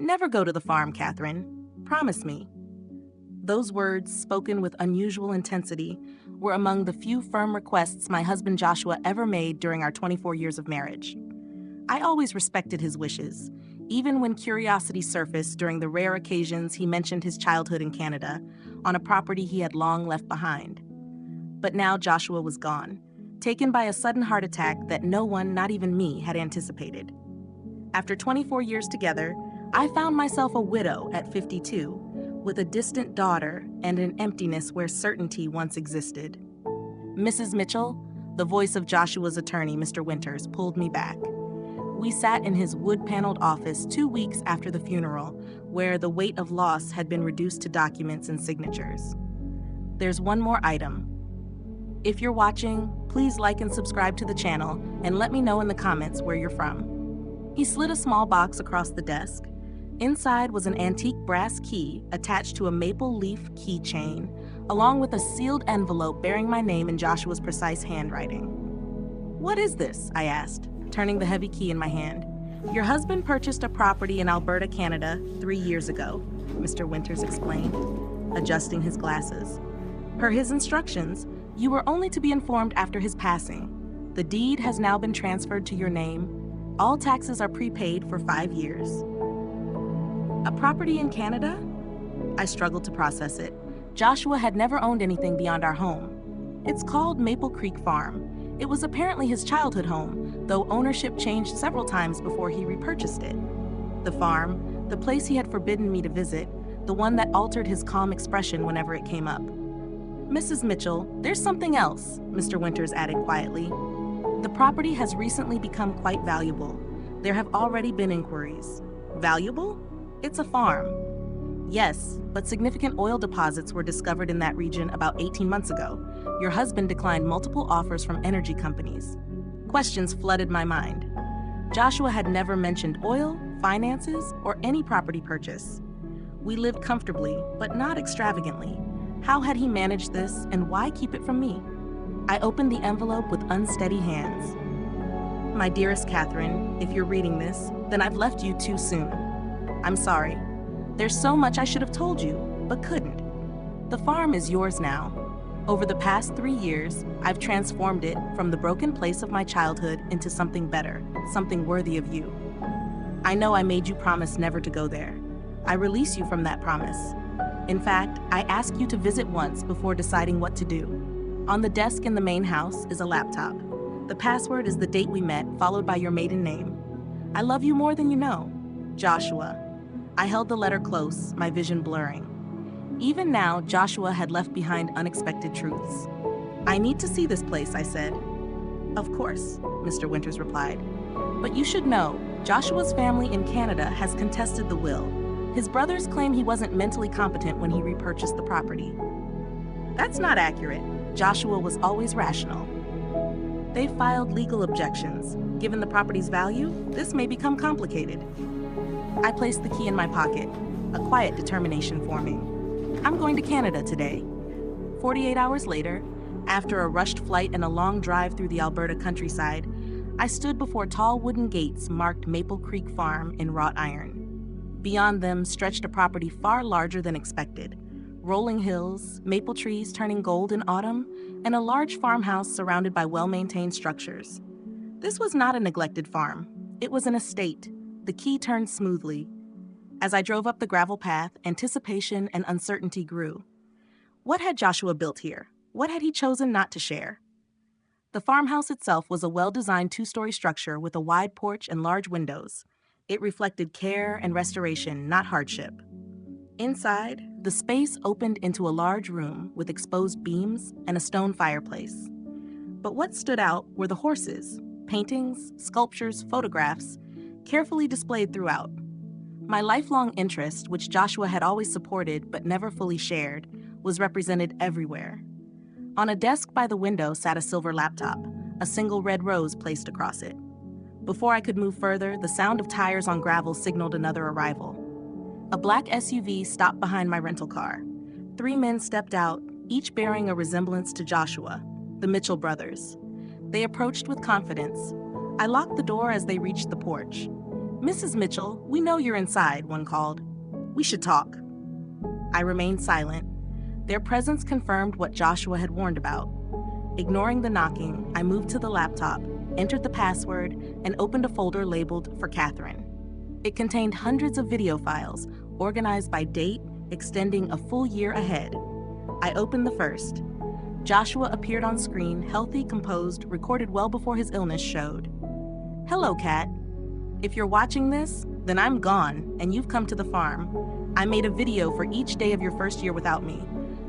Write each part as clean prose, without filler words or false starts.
Never go to the farm, Catherine. Promise me. Those words, spoken with unusual intensity, were among the few firm requests my husband Joshua ever made during our 24 years of marriage. I always respected his wishes, even when curiosity surfaced during the rare occasions he mentioned his childhood in Canada, on a property he had long left behind. But now Joshua was gone, taken by a sudden heart attack that no one, not even me, had anticipated. After 24 years together, I found myself a widow at 52, with a distant daughter and an emptiness where certainty once existed. Mrs. Mitchell, the voice of Joshua's attorney, Mr. Winters, pulled me back. We sat in his wood-paneled office 2 weeks after the funeral, where the weight of loss had been reduced to documents and signatures. There's one more item. If you're watching, please like and subscribe to the channel and let me know in the comments where you're from. He slid a small box across the desk. Inside was an antique brass key attached to a maple leaf keychain, along with a sealed envelope bearing my name in Joshua's precise handwriting. "What is this?" I asked, turning the heavy key in my hand. "Your husband purchased a property in Alberta, Canada, 3 years ago," Mr. Winters explained, adjusting his glasses. "Per his instructions, you were only to be informed after his passing. The deed has now been transferred to your name. All taxes are prepaid for 5 years." A property in Canada? I struggled to process it. Joshua had never owned anything beyond our home. It's called Maple Creek Farm. It was apparently his childhood home, though ownership changed several times before he repurchased it. The farm, the place he had forbidden me to visit, the one that altered his calm expression whenever it came up. "Mrs. Mitchell, there's something else," Mr. Winters added quietly. "The property has recently become quite valuable. There have already been inquiries." "Valuable? It's a farm." "Yes, but significant oil deposits were discovered in that region about 18 months ago. Your husband declined multiple offers from energy companies." Questions flooded my mind. Joshua had never mentioned oil, finances, or any property purchase. We lived comfortably, but not extravagantly. How had he managed this, and why keep it from me? I opened the envelope with unsteady hands. "My dearest Catherine, if you're reading this, then I've left you too soon. I'm sorry. There's so much I should have told you, but couldn't. The farm is yours now. Over the past 3 years, I've transformed it from the broken place of my childhood into something better, something worthy of you. I know I made you promise never to go there. I release you from that promise. In fact, I ask you to visit once before deciding what to do. On the desk in the main house is a laptop. The password is the date we met, followed by your maiden name. I love you more than you know. Joshua." I held the letter close, my vision blurring. Even now, Joshua had left behind unexpected truths. "I need to see this place," I said. "Of course," Mr. Winters replied. "But you should know, Joshua's family in Canada has contested the will. His brothers claim he wasn't mentally competent when he repurchased the property." "That's not accurate. Joshua was always rational." "They filed legal objections. Given the property's value, this may become complicated." I placed the key in my pocket, a quiet determination forming. "I'm going to Canada today." 48 hours later, after a rushed flight and a long drive through the Alberta countryside, I stood before tall wooden gates marked Maple Creek Farm in wrought iron. Beyond them stretched a property far larger than expected. Rolling hills, maple trees turning gold in autumn, and a large farmhouse surrounded by well-maintained structures. This was not a neglected farm. It was an estate. The key turned smoothly. As I drove up the gravel path, anticipation and uncertainty grew. What had Joshua built here? What had he chosen not to share? The farmhouse itself was a well-designed 2-story structure with a wide porch and large windows. It reflected care and restoration, not hardship. Inside, the space opened into a large room with exposed beams and a stone fireplace. But what stood out were the horses, paintings, sculptures, photographs, carefully displayed throughout. My lifelong interest, which Joshua had always supported but never fully shared, was represented everywhere. On a desk by the window sat a silver laptop, a single red rose placed across it. Before I could move further, the sound of tires on gravel signaled another arrival. A black SUV stopped behind my rental car. 3 men stepped out, each bearing a resemblance to Joshua, the Mitchell brothers. They approached with confidence. I locked the door as they reached the porch. "Mrs. Mitchell, we know you're inside," one called. "We should talk." I remained silent. Their presence confirmed what Joshua had warned about. Ignoring the knocking, I moved to the laptop, entered the password, and opened a folder labeled "For Catherine." It contained hundreds of video files, organized by date, extending a full year ahead. I opened the first. Joshua appeared on screen, healthy, composed, recorded well before his illness showed. "Hello, Kat. If you're watching this, then I'm gone, and you've come to the farm. I made a video for each day of your first year without me,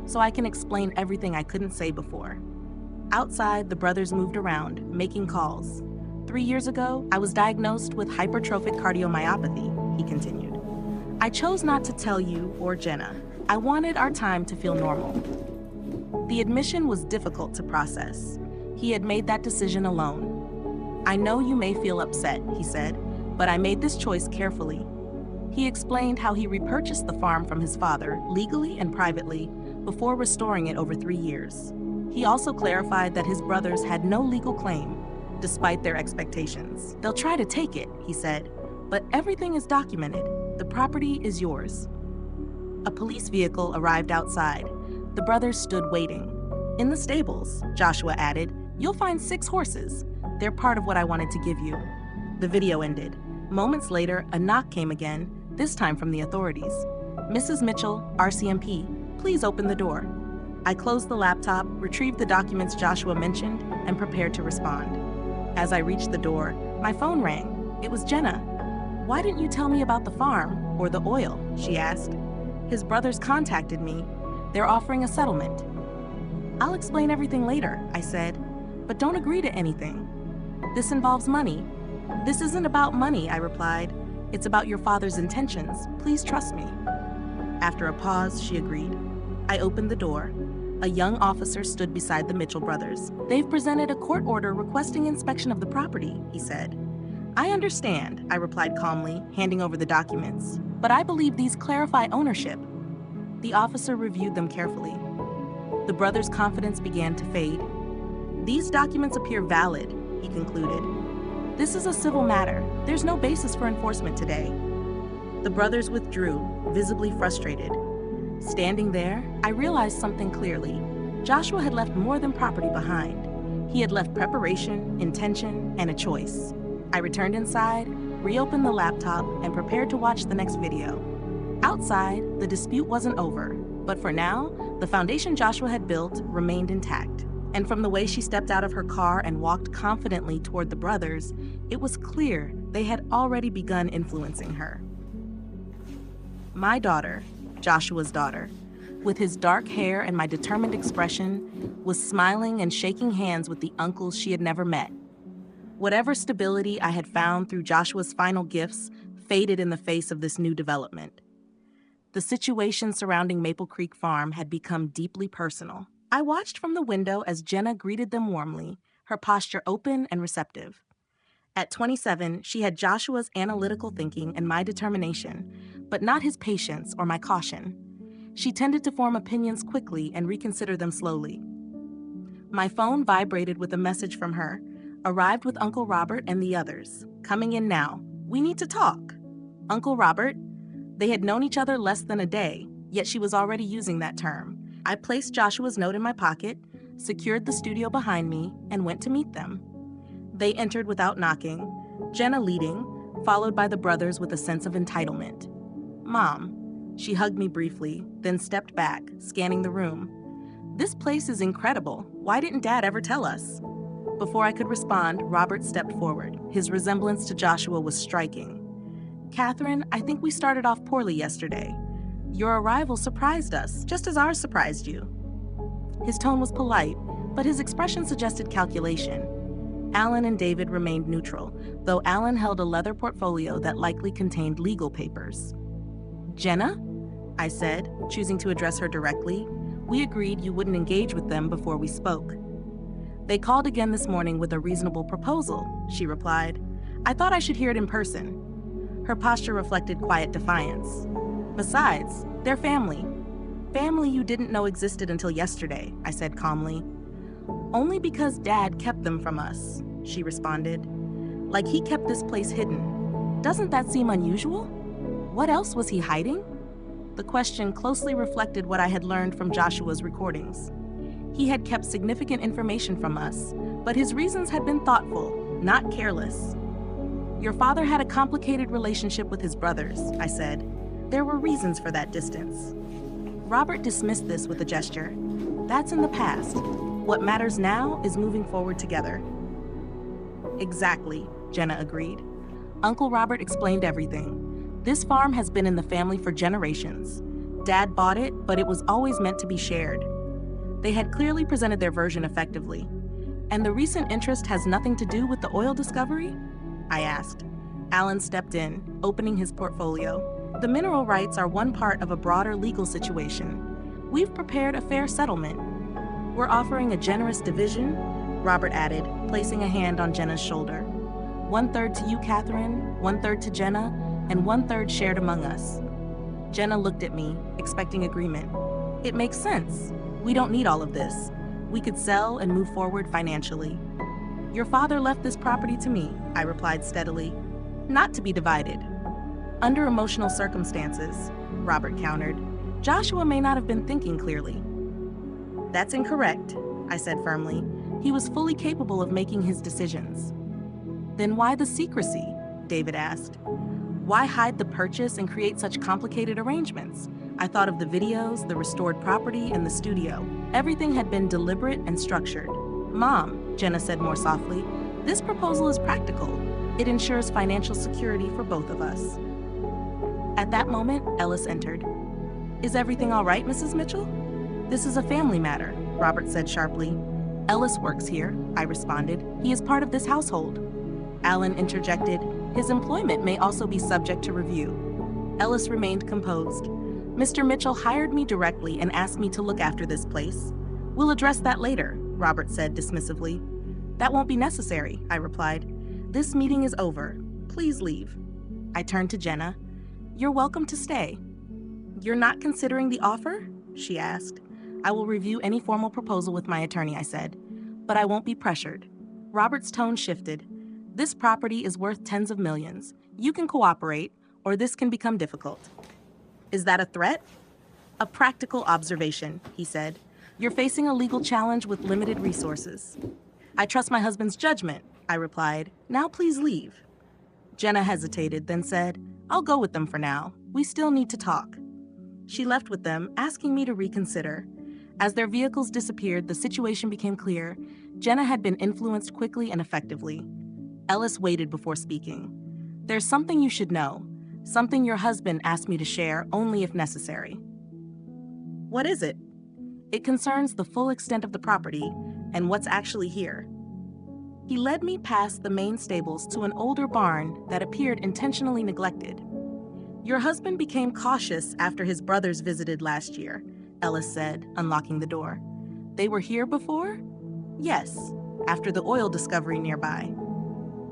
so I can explain everything I couldn't say before." Outside, the brothers moved around, making calls. 3 years ago, I was diagnosed with hypertrophic cardiomyopathy, he continued. "I chose not to tell you or Jenna. I wanted our time to feel normal." The admission was difficult to process. He had made that decision alone. "I know you may feel upset," he said, "but I made this choice carefully." He explained how he repurchased the farm from his father, legally and privately, before restoring it over 3 years. He also clarified that his brothers had no legal claim, despite their expectations. "They'll try to take it," he said, "but everything is documented. The property is yours." A police vehicle arrived outside. The brothers stood waiting. "In the stables," Joshua added, "you'll find 6 horses. They're part of what I wanted to give you." The video ended. Moments later, a knock came again, this time from the authorities. "Mrs. Mitchell, RCMP, please open the door." I closed the laptop, retrieved the documents Joshua mentioned, and prepared to respond. As I reached the door, my phone rang. It was Jenna. "Why didn't you tell me about the farm or the oil?" she asked. "His brothers contacted me. They're offering a settlement." "I'll explain everything later," I said, "but don't agree to anything. This involves money." "This isn't about money," I replied. "It's about your father's intentions. Please trust me." After a pause, she agreed. I opened the door. A young officer stood beside the Mitchell brothers. "They've presented a court order requesting inspection of the property," he said. "I understand," I replied calmly, handing over the documents. "But I believe these clarify ownership." The officer reviewed them carefully. The brothers' confidence began to fade. "These documents appear valid," he concluded. "This is a civil matter. There's no basis for enforcement today." The brothers withdrew, visibly frustrated. Standing there, I realized something clearly. Joshua had left more than property behind. He had left preparation, intention, and a choice. I returned inside, reopened the laptop, and prepared to watch the next video. Outside, the dispute wasn't over, but for now, the foundation Joshua had built remained intact. And from the way she stepped out of her car and walked confidently toward the brothers, it was clear they had already begun influencing her. My daughter, Joshua's daughter, with his dark hair and my determined expression, was smiling and shaking hands with the uncles she had never met. Whatever stability I had found through Joshua's final gifts faded in the face of this new development. The situation surrounding Maple Creek Farm had become deeply personal. I watched from the window as Jenna greeted them warmly, her posture open and receptive. At 27, she had Joshua's analytical thinking and my determination, but not his patience or my caution. She tended to form opinions quickly and reconsider them slowly. My phone vibrated with a message from her. "Arrived with Uncle Robert and the others. Coming in now. We need to talk." Uncle Robert? They had known each other less than a day, yet she was already using that term. I placed Joshua's note in my pocket, secured the studio behind me, and went to meet them. They entered without knocking, Jenna leading, followed by the brothers with a sense of entitlement. "Mom." She hugged me briefly, then stepped back, scanning the room. "This place is incredible. Why didn't Dad ever tell us?" Before I could respond, Robert stepped forward. His resemblance to Joshua was striking. "Catherine, I think we started off poorly yesterday. Your arrival surprised us, just as ours surprised you." His tone was polite, but his expression suggested calculation. Alan and David remained neutral, though Alan held a leather portfolio that likely contained legal papers. "Jenna?" I said, choosing to address her directly. "We agreed you wouldn't engage with them before we spoke." "They called again this morning with a reasonable proposal," she replied. "I thought I should hear it in person." Her posture reflected quiet defiance. "Besides, they're family. Family you didn't know existed until yesterday," I said calmly. "Only because Dad kept them from us," she responded. "Like he kept this place hidden." Doesn't that seem unusual? What else was he hiding? The question closely reflected what I had learned from Joshua's recordings. He had kept significant information from us, but his reasons had been thoughtful, not careless. Your father had a complicated relationship with his brothers, I said. There were reasons for that distance. Robert dismissed this with a gesture. That's in the past. What matters now is moving forward together. Exactly, Jenna agreed. Uncle Robert explained everything. This farm has been in the family for generations. Dad bought it, but it was always meant to be shared. They had clearly presented their version effectively. And the recent interest has nothing to do with the oil discovery? I asked. Alan stepped in, opening his portfolio. The mineral rights are one part of a broader legal situation. We've prepared a fair settlement. We're offering a generous division, Robert added, placing a hand on Jenna's shoulder. 1/3 to you, Catherine, 1/3 to Jenna, and 1/3 shared among us. Jenna looked at me, expecting agreement. It makes sense. We don't need all of this. We could sell and move forward financially. Your father left this property to me, I replied steadily, not to be divided. Under emotional circumstances, Robert countered, Joshua may not have been thinking clearly. That's incorrect, I said firmly. He was fully capable of making his decisions. Then why the secrecy? David asked. Why hide the purchase and create such complicated arrangements? I thought of the videos, the restored property, and the studio. Everything had been deliberate and structured. Mom, Jenna said more softly, this proposal is practical. It ensures financial security for both of us. At that moment, Ellis entered. Is everything all right, Mrs. Mitchell? This is a family matter, Robert said sharply. Ellis works here, I responded. He is part of this household. Alan interjected, his employment may also be subject to review. Ellis remained composed. Mr. Mitchell hired me directly and asked me to look after this place. We'll address that later, Robert said dismissively. That won't be necessary, I replied. This meeting is over. Please leave. I turned to Jenna. You're welcome to stay. You're not considering the offer? She asked. I will review any formal proposal with my attorney, I said, but I won't be pressured. Robert's tone shifted. This property is worth tens of millions. You can cooperate, or this can become difficult. Is that a threat? A practical observation, he said. You're facing a legal challenge with limited resources. I trust my husband's judgment, I replied. Now please leave. Jenna hesitated, then said, I'll go with them for now. We still need to talk. She left with them, asking me to reconsider. As their vehicles disappeared, the situation became clear. Jenna had been influenced quickly and effectively. Ellis waited before speaking. There's something you should know. Something your husband asked me to share only if necessary. What is it? It concerns the full extent of the property and what's actually here. He led me past the main stables to an older barn that appeared intentionally neglected. Your husband became cautious after his brothers visited last year, Ellis said, unlocking the door. They were here before? Yes, after the oil discovery nearby.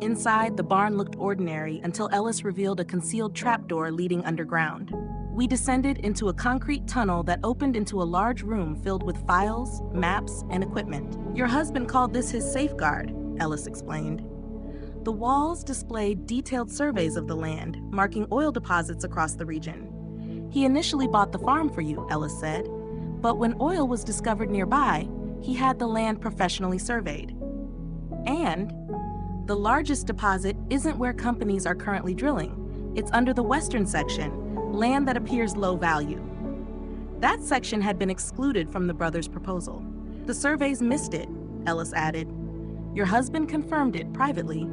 Inside, the barn looked ordinary until Ellis revealed a concealed trapdoor leading underground. We descended into a concrete tunnel that opened into a large room filled with files, maps, and equipment. Your husband called this his safeguard, Ellis explained. The walls displayed detailed surveys of the land, marking oil deposits across the region. He initially bought the farm for you, Ellis said, but when oil was discovered nearby, he had the land professionally surveyed. And the largest deposit isn't where companies are currently drilling. It's under the western section, land that appears low value. That section had been excluded from the brothers' proposal. The surveys missed it, Ellis added. Your husband confirmed it privately.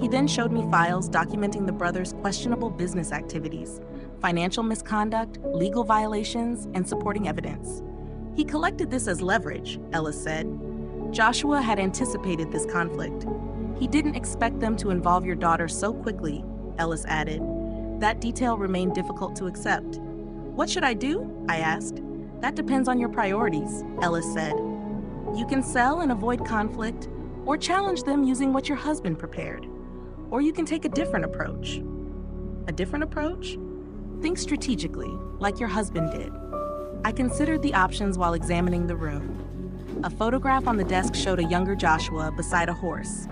He then showed me files documenting the brothers' questionable business activities, financial misconduct, legal violations, and supporting evidence. He collected this as leverage, Ellis said. Joshua had anticipated this conflict. He didn't expect them to involve your daughter so quickly, Ellis added. That detail remained difficult to accept. What should I do? I asked. That depends on your priorities, Ellis said. You can sell and avoid conflict, or challenge them using what your husband prepared. Or you can take a different approach. A different approach? Think strategically, like your husband did. I considered the options while examining the room. A photograph on the desk showed a younger Joshua beside a horse.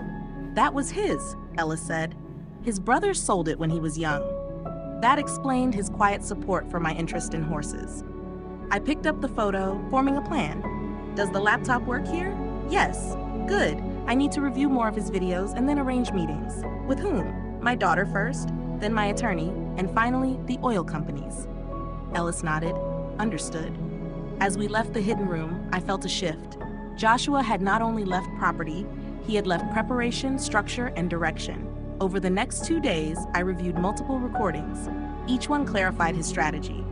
That was his, Ellis said. His brother sold it when he was young. That explained his quiet support for my interest in horses. I picked up the photo, forming a plan. Does the laptop work here? Yes. Good. I need to review more of his videos and then arrange meetings. With whom? My daughter first, then my attorney, and finally, the oil companies. Ellis nodded. Understood. As we left the hidden room, I felt a shift. Joshua had not only left property, he had left preparation, structure, and direction. Over the next 2 days, I reviewed multiple recordings. Each one clarified his strategy.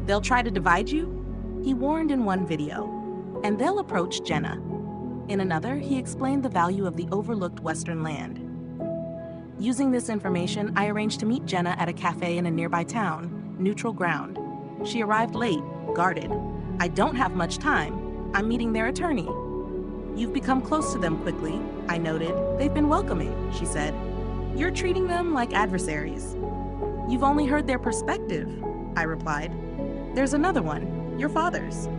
They'll try to divide you, he warned in one video, and they'll approach Jenna. In another, he explained the value of the overlooked Western land. Using this information, I arranged to meet Jenna at a cafe in a nearby town, neutral ground. She arrived late, guarded. I don't have much time. I'm meeting their attorney. You've become close to them quickly, I noted. They've been welcoming, she said. You're treating them like adversaries. You've only heard their perspective, I replied. There's another one, your father's.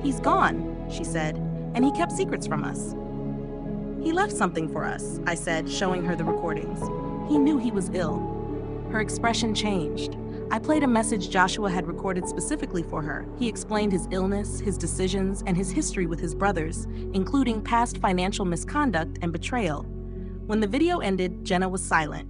He's gone, she said, and he kept secrets from us. He left something for us, I said, showing her the recordings. He knew he was ill. Her expression changed. I played a message Joshua had recorded specifically for her. He explained his illness, his decisions, and his history with his brothers, including past financial misconduct and betrayal. When the video ended, Jenna was silent.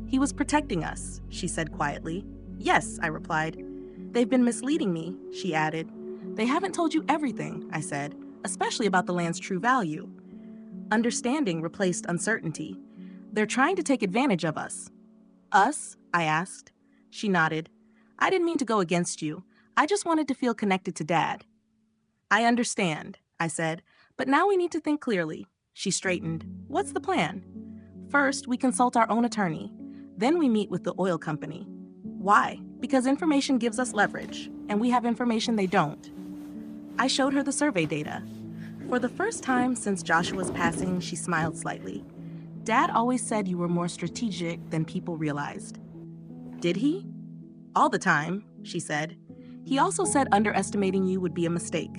He was protecting us, she said quietly. Yes, I replied. They've been misleading me, she added. They haven't told you everything, I said, especially about the land's true value. Understanding replaced uncertainty. They're trying to take advantage of us. Us? I asked. She nodded. I didn't mean to go against you. I just wanted to feel connected to Dad. I understand, I said, but now we need to think clearly. She straightened. What's the plan? First, we consult our own attorney. Then we meet with the oil company. Why? Because information gives us leverage, and we have information they don't. I showed her the survey data. For the first time since Joshua's passing, she smiled slightly. Dad always said you were more strategic than people realized. Did he? All the time, she said. He also said underestimating you would be a mistake.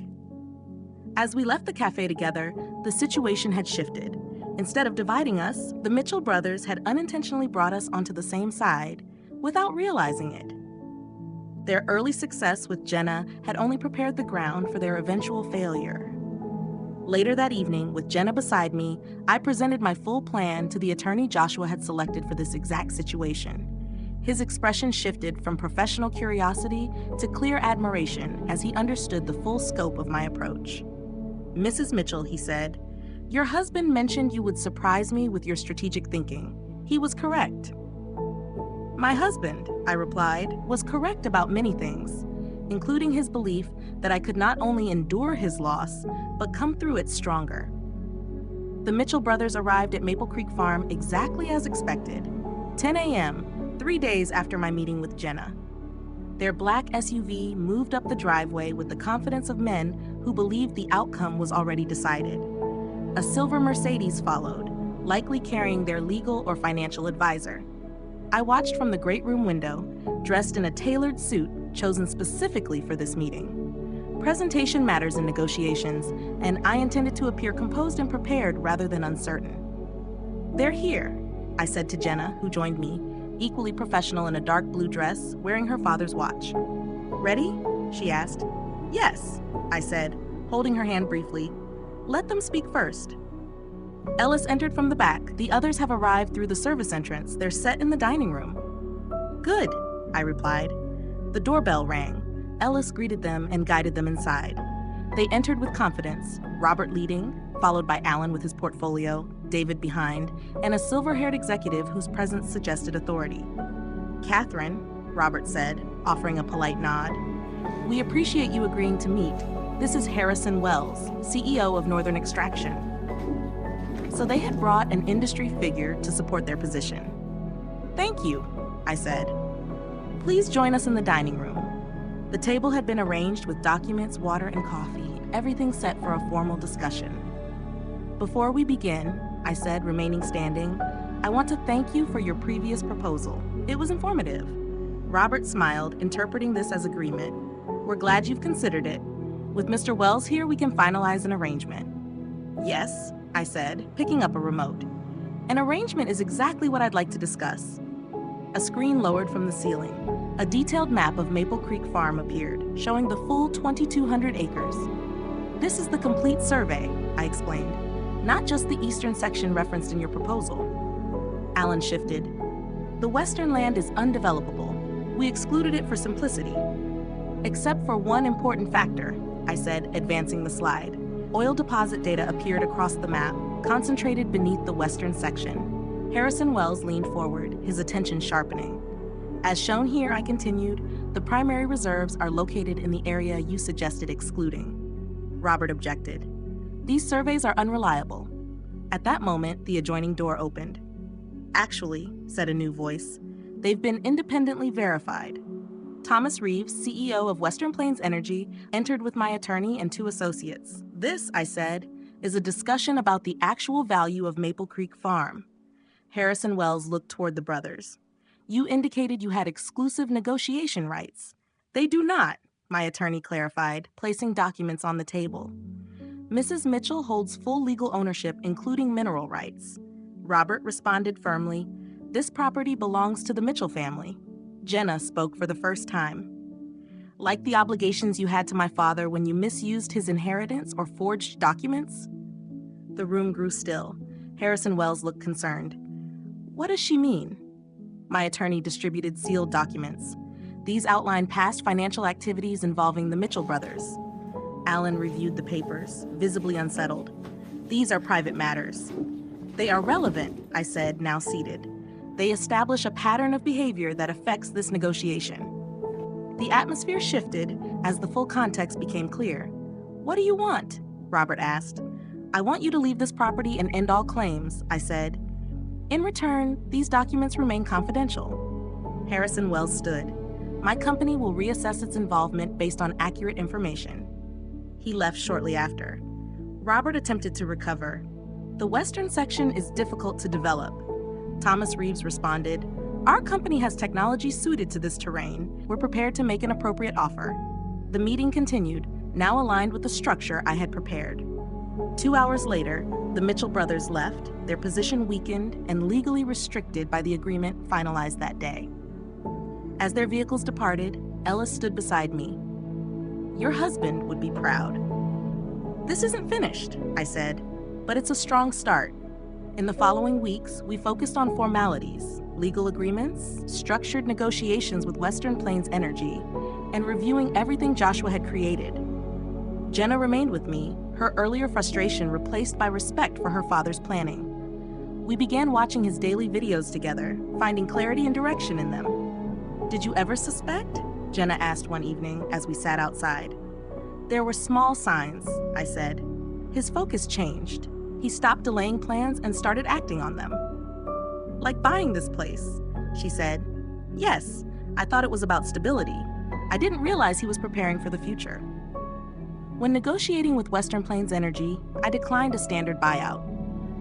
As we left the cafe together, the situation had shifted. Instead of dividing us, the Mitchell brothers had unintentionally brought us onto the same side without realizing it. Their early success with Jenna had only prepared the ground for their eventual failure. Later that evening, with Jenna beside me, I presented my full plan to the attorney Joshua had selected for this exact situation. His expression shifted from professional curiosity to clear admiration as he understood the full scope of my approach. Mrs. Mitchell, he said, your husband mentioned you would surprise me with your strategic thinking. He was correct. My husband, I replied, was correct about many things, including his belief that I could not only endure his loss, but come through it stronger. The Mitchell brothers arrived at Maple Creek Farm exactly as expected, 10 a.m., 3 days after my meeting with Jenna. Their black SUV moved up the driveway with the confidence of men who believed the outcome was already decided. A silver Mercedes followed, likely carrying their legal or financial advisor. I watched from the great room window, dressed in a tailored suit chosen specifically for this meeting. Presentation matters in negotiations, and I intended to appear composed and prepared rather than uncertain. They're here, I said to Jenna, who joined me, equally professional in a dark blue dress, wearing her father's watch. Ready? She asked. Yes, I said, holding her hand briefly. Let them speak first. Ellis entered from the back. The others have arrived through the service entrance. They're set in the dining room. Good, I replied. The doorbell rang. Ellis greeted them and guided them inside. They entered with confidence, Robert leading, followed by Alan with his portfolio, David behind, and a silver-haired executive whose presence suggested authority. Catherine, Robert said, offering a polite nod. We appreciate you agreeing to meet. This is Harrison Wells, CEO of Northern Extraction. So they had brought an industry figure to support their position. Thank you, I said. Please join us in the dining room. The table had been arranged with documents, water, and coffee, everything set for a formal discussion. Before we begin, I said, remaining standing, I want to thank you for your previous proposal. It was informative. Robert smiled, interpreting this as agreement. We're glad you've considered it. With Mr. Wells here, we can finalize an arrangement. Yes, I said, picking up a remote. An arrangement is exactly what I'd like to discuss. A screen lowered from the ceiling. A detailed map of Maple Creek Farm appeared, showing the full 2,200 acres. This is the complete survey, I explained, not just the eastern section referenced in your proposal. Alan shifted. The western land is undevelopable. We excluded it for simplicity. Except for one important factor, I said, advancing the slide. Oil deposit data appeared across the map, concentrated beneath the western section. Harrison Wells leaned forward, his attention sharpening. As shown here, I continued, the primary reserves are located in the area you suggested excluding. Robert objected. These surveys are unreliable. At that moment, the adjoining door opened. Actually, said a new voice, they've been independently verified. Thomas Reeves, CEO of Western Plains Energy, entered with my attorney and 2 associates. This, I said, is a discussion about the actual value of Maple Creek Farm. Harrison Wells looked toward the brothers. You indicated you had exclusive negotiation rights. They do not, my attorney clarified, placing documents on the table. Mrs. Mitchell holds full legal ownership, including mineral rights. Robert responded firmly, this property belongs to the Mitchell family. Jenna spoke for the first time. Like the obligations you had to my father when you misused his inheritance or forged documents? The room grew still. Harrison Wells looked concerned. What does she mean? My attorney distributed sealed documents. These outline past financial activities involving the Mitchell brothers. Alan reviewed the papers, visibly unsettled. These are private matters. They are relevant, I said, now seated. They establish a pattern of behavior that affects this negotiation. The atmosphere shifted as the full context became clear. What do you want? Robert asked. I want you to leave this property and end all claims, I said. In return, these documents remain confidential. Harrison Wells stood. My company will reassess its involvement based on accurate information. He left shortly after. Robert attempted to recover. The western section is difficult to develop. Thomas Reeves responded, our company has technology suited to this terrain. We're prepared to make an appropriate offer. The meeting continued, now aligned with the structure I had prepared. 2 hours later, the Mitchell brothers left, their position weakened and legally restricted by the agreement finalized that day. As their vehicles departed, Ellis stood beside me. Your husband would be proud. This isn't finished, I said, but it's a strong start. In the following weeks, we focused on formalities, legal agreements, structured negotiations with Western Plains Energy, and reviewing everything Joshua had created. Jenna remained with me, her earlier frustration replaced by respect for her father's planning. We began watching his daily videos together, finding clarity and direction in them. Did you ever suspect? Jenna asked one evening as we sat outside. There were small signs, I said. His focus changed. He stopped delaying plans and started acting on them. Like buying this place, she said. Yes, I thought it was about stability. I didn't realize he was preparing for the future. When negotiating with Western Plains Energy, I declined a standard buyout.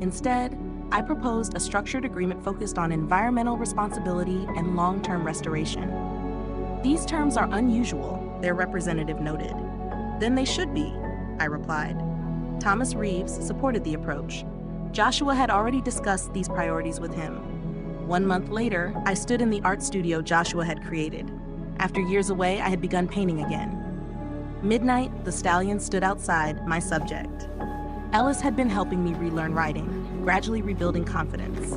Instead, I proposed a structured agreement focused on environmental responsibility and long-term restoration. These terms are unusual, their representative noted. Then they should be, I replied. Thomas Reeves supported the approach. Joshua had already discussed these priorities with him. 1 month later, I stood in the art studio Joshua had created. After years away, I had begun painting again. Midnight, the stallion stood outside, my subject. Ellis had been helping me relearn writing, gradually rebuilding confidence.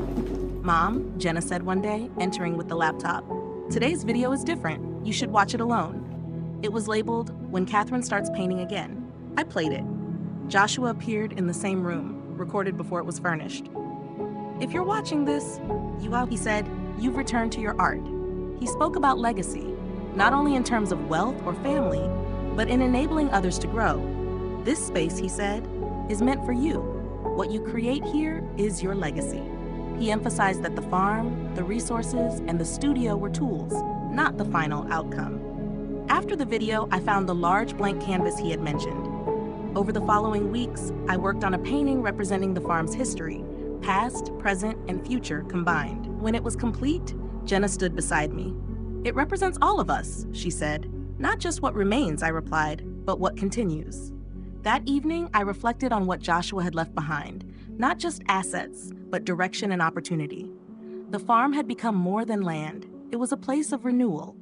Mom, Jenna said one day, entering with the laptop, today's video is different. You should watch it alone. It was labeled, When Catherine Starts Painting Again. I played it. Joshua appeared in the same room, recorded before it was furnished. If you're watching this, he said, you've returned to your art. He spoke about legacy, not only in terms of wealth or family, but in enabling others to grow. This space, he said, is meant for you. What you create here is your legacy. He emphasized that the farm, the resources, and the studio were tools, not the final outcome. After the video, I found the large blank canvas he had mentioned. Over the following weeks, I worked on a painting representing the farm's history, past, present, and future combined. When it was complete, Jenna stood beside me. It represents all of us, she said. Not just what remains, I replied, but what continues. That evening, I reflected on what Joshua had left behind, not just assets, but direction and opportunity. The farm had become more than land. It was a place of renewal.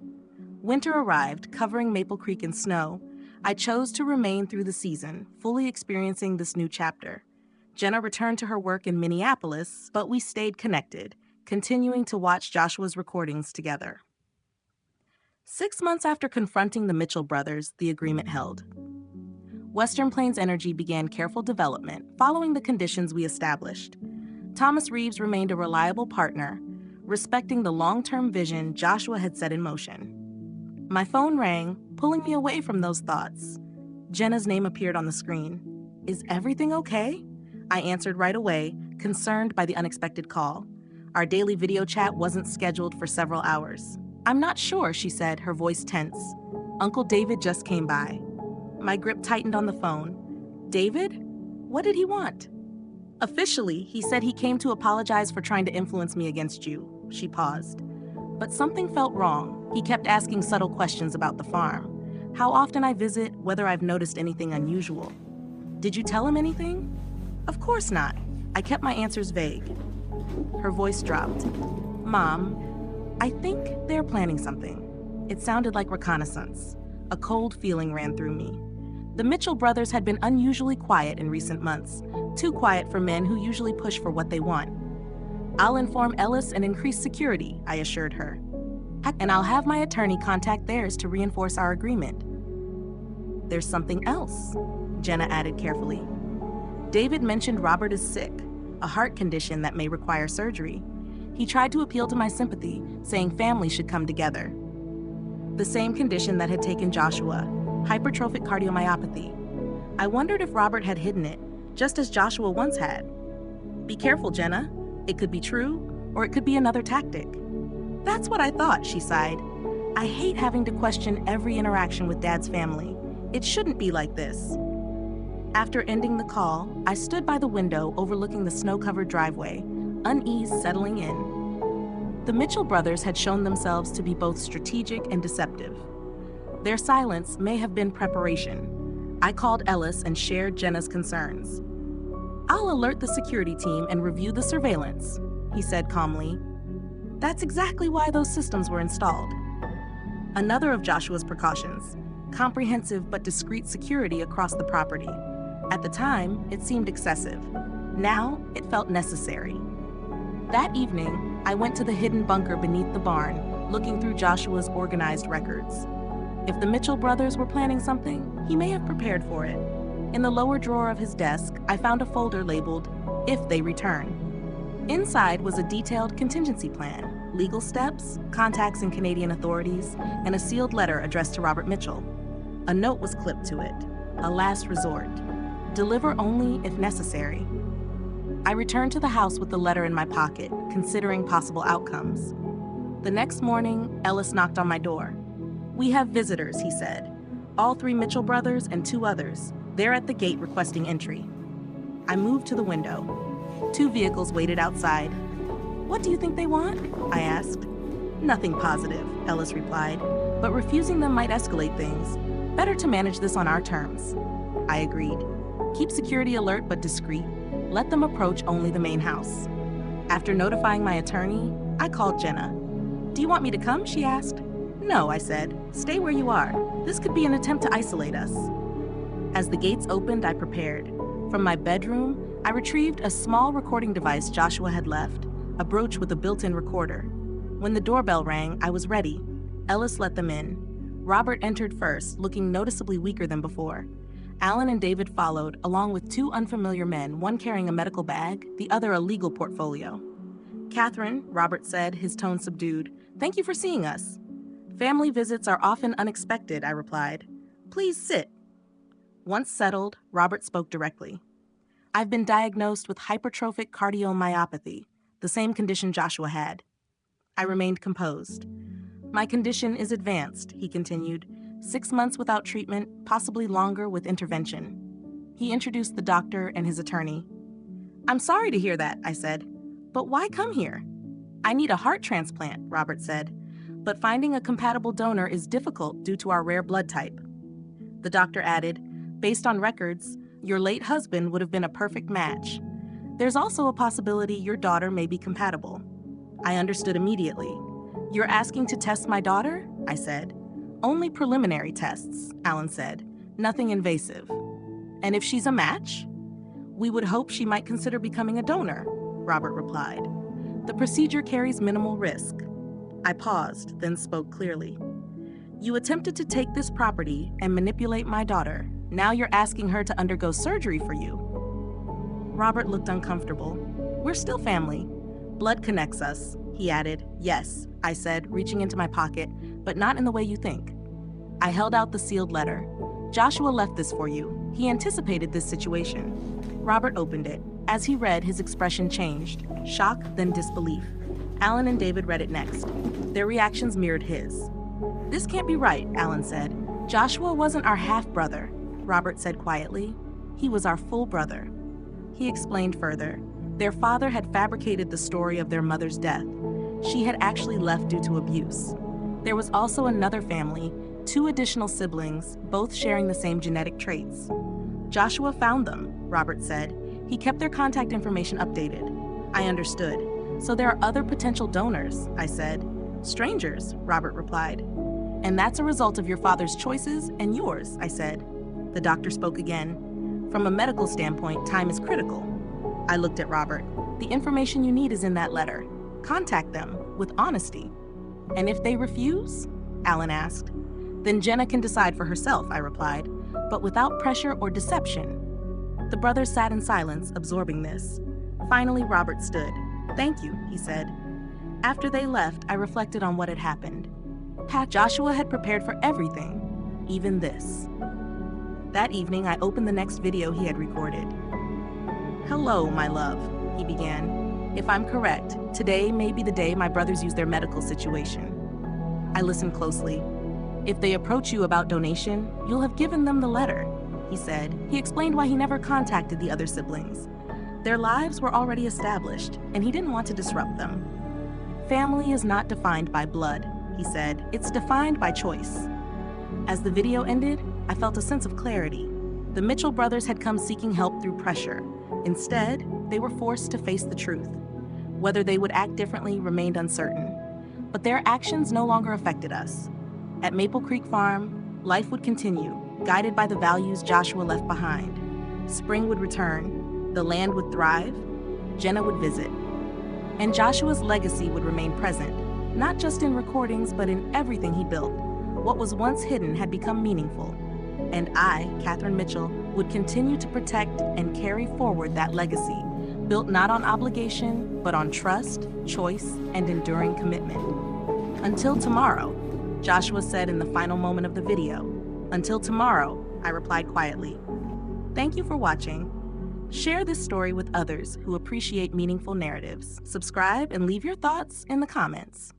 Winter arrived, covering Maple Creek in snow. I chose to remain through the season, fully experiencing this new chapter. Jenna returned to her work in Minneapolis, but we stayed connected, continuing to watch Joshua's recordings together. 6 months after confronting the Mitchell brothers, the agreement held. Western Plains Energy began careful development, following the conditions we established. Thomas Reeves remained a reliable partner, respecting the long-term vision Joshua had set in motion. My phone rang, pulling me away from those thoughts. Jenna's name appeared on the screen. "Is everything okay?" I answered right away, concerned by the unexpected call. Our daily video chat wasn't scheduled for several hours. "I'm not sure," she said, her voice tense. "Uncle David just came by." My grip tightened on the phone. "David? What did he want?" "Officially, he said he came to apologize for trying to influence me against you." She paused. But something felt wrong. He kept asking subtle questions about the farm. How often I visit, whether I've noticed anything unusual. "Did you tell him anything?" "Of course not." I kept my answers vague. Her voice dropped. "Mom, I think they're planning something." It sounded like reconnaissance. A cold feeling ran through me. The Mitchell brothers had been unusually quiet in recent months, too quiet for men who usually push for what they want. "I'll inform Ellis and increase security," I assured her. "And I'll have my attorney contact theirs to reinforce our agreement." "There's something else," Jenna added carefully. "David mentioned Robert is sick, a heart condition that may require surgery. He tried to appeal to my sympathy, saying families should come together. The same condition that had taken Joshua, hypertrophic cardiomyopathy. I wondered if Robert had hidden it, just as Joshua once had. Be careful, Jenna. It could be true, or it could be another tactic." "That's what I thought," she sighed. "I hate having to question every interaction with Dad's family. It shouldn't be like this." After ending the call, I stood by the window overlooking the snow-covered driveway, unease settling in. The Mitchell brothers had shown themselves to be both strategic and deceptive. Their silence may have been preparation. I called Ellis and shared Jenna's concerns. "I'll alert the security team and review the surveillance," he said calmly. "That's exactly why those systems were installed." Another of Joshua's precautions, comprehensive but discreet security across the property. At the time, it seemed excessive. Now, it felt necessary. That evening, I went to the hidden bunker beneath the barn, looking through Joshua's organized records. If the Mitchell brothers were planning something, he may have prepared for it. In the lower drawer of his desk, I found a folder labeled, "If They Return." Inside was a detailed contingency plan, legal steps, contacts in Canadian authorities, and a sealed letter addressed to Robert Mitchell. A note was clipped to it, a last resort. Deliver only if necessary. I returned to the house with the letter in my pocket, considering possible outcomes. The next morning, Ellis knocked on my door. "We have visitors," he said. "All 3 Mitchell brothers and 2 others. They're at the gate requesting entry." I moved to the window. 2 vehicles waited outside. "What do you think they want?" I asked. "Nothing positive," Ellis replied, "but refusing them might escalate things. Better to manage this on our terms." I agreed. "Keep security alert but discreet. Let them approach only the main house." After notifying my attorney, I called Jenna. "Do you want me to come?" she asked. "No," I said. "Stay where you are. This could be an attempt to isolate us." As the gates opened, I prepared. From my bedroom, I retrieved a small recording device Joshua had left, a brooch with a built-in recorder. When the doorbell rang, I was ready. Ellis let them in. Robert entered first, looking noticeably weaker than before. Alan and David followed, along with 2 unfamiliar men, one carrying a medical bag, the other a legal portfolio. "Catherine," Robert said, his tone subdued, "thank you for seeing us." "Family visits are often unexpected," I replied. "Please sit." Once settled, Robert spoke directly. "I've been diagnosed with hypertrophic cardiomyopathy, the same condition Joshua had." I remained composed. "My condition is advanced," he continued. 6 months without treatment, possibly longer with intervention. He introduced the doctor and his attorney. "I'm sorry to hear that," I said. "But why come here?" "I need a heart transplant," Robert said. "But finding a compatible donor is difficult due to our rare blood type." The doctor added, "Based on records, your late husband would have been a perfect match. There's also a possibility your daughter may be compatible. I understood immediately. You're asking to test my daughter? I said. Only preliminary tests, Alan said. Nothing invasive. And if she's a match? We would hope she might consider becoming a donor, Robert replied. The procedure carries minimal risk. I paused, then spoke clearly. You attempted to take this property and manipulate my daughter. Now you're asking her to undergo surgery for you. Robert looked uncomfortable. We're still family. Blood connects us, he added. Yes, I said, reaching into my pocket, but not in the way you think. I held out the sealed letter. Joshua left this for you. He anticipated this situation. Robert opened it. As he read, his expression changed. Shock, then disbelief. Alan and David read it next. Their reactions mirrored his. This can't be right, Alan said. Joshua wasn't our half-brother, Robert said quietly. He was our full brother. He explained further. Their father had fabricated the story of their mother's death. She had actually left due to abuse. There was also another family, 2 additional siblings, both sharing the same genetic traits. Joshua found them, Robert said. He kept their contact information updated. I understood. So there are other potential donors, I said. Strangers, Robert replied. And that's a result of your father's choices and yours, I said. The doctor spoke again. From a medical standpoint, time is critical. I looked at Robert. The information you need is in that letter. Contact them with honesty. And if they refuse? Alan asked. Then Jenna can decide for herself, I replied, but without pressure or deception. The brothers sat in silence, absorbing this. Finally, Robert stood. Thank you, he said. After they left, I reflected on what had happened. Joshua had prepared for everything, even this. That evening, I opened the next video he had recorded. Hello, my love, he began. If I'm correct, today may be the day my brothers use their medical situation. I listened closely. If they approach you about donation, you'll have given them the letter, he said. He explained why he never contacted the other siblings. Their lives were already established, and he didn't want to disrupt them. Family is not defined by blood, he said. It's defined by choice. As the video ended, I felt a sense of clarity. The Mitchell brothers had come seeking help through pressure. Instead, they were forced to face the truth. Whether they would act differently remained uncertain. But their actions no longer affected us. At Maple Creek Farm, life would continue, guided by the values Joshua left behind. Spring would return, the land would thrive, Jenna would visit. And Joshua's legacy would remain present, not just in recordings, but in everything he built. What was once hidden had become meaningful. And I, Catherine Mitchell, would continue to protect and carry forward that legacy, built not on obligation, but on trust, choice, and enduring commitment. Until tomorrow, Joshua said in the final moment of the video. Until tomorrow, I replied quietly. Thank you for watching. Share this story with others who appreciate meaningful narratives. Subscribe and leave your thoughts in the comments.